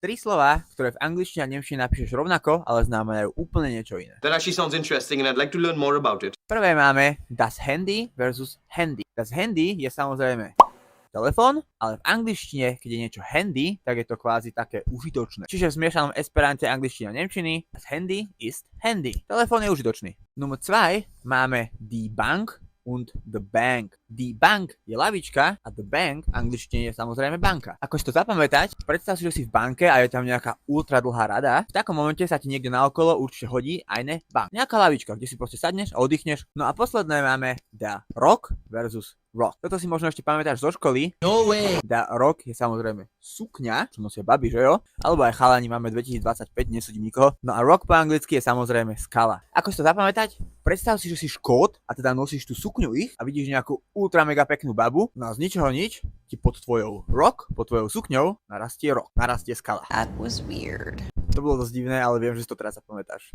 Tri slová, ktoré v angličtine a nemčine napíšeš rovnako, ale znamenajú úplne niečo iné. That actually sounds interesting and I'd like to learn more about it. Prvé máme das Handy versus handy. Das Handy je samozrejme telefón, ale v angličtine, keď je niečo handy, tak je to kvázi také užitočné. Čiže v zmiešanom esperante angličtiny a nemčiny, das Handy ist handy. Telefón je užitočný. Nummer 2 máme die Bank und the Bank. Die Bank je lavička a the bank v angličtine je samozrejme banka. Ako si to zapamätať, predstav si, že si v banke a je tam nejaká ultra dlhá rada. V takom momente sa ti niekde naokolo určite hodí eine Bank. Nejaká lavička, kde si proste sadneš a oddychneš. No a posledné máme der Rock versus Rock. Toto si možno ešte pamätáš zo školy. No way! Der Rock je samozrejme sukňa, čo nosia babi, že jo? Alebo aj chalani, máme 2025, nesúdim nikoho. No a rock po anglicky je samozrejme skala. Ako si to zapamätať? Predstav si, že si škód a teda nosíš tú sukňu ich a vidíš nejakú ultra mega peknú babu. No a z ničoho nič ti pod tvojou rock, pod tvojou sukňou narastie skala. That was weird. To bolo dosť divné, ale viem, že si to teraz zapamätáš.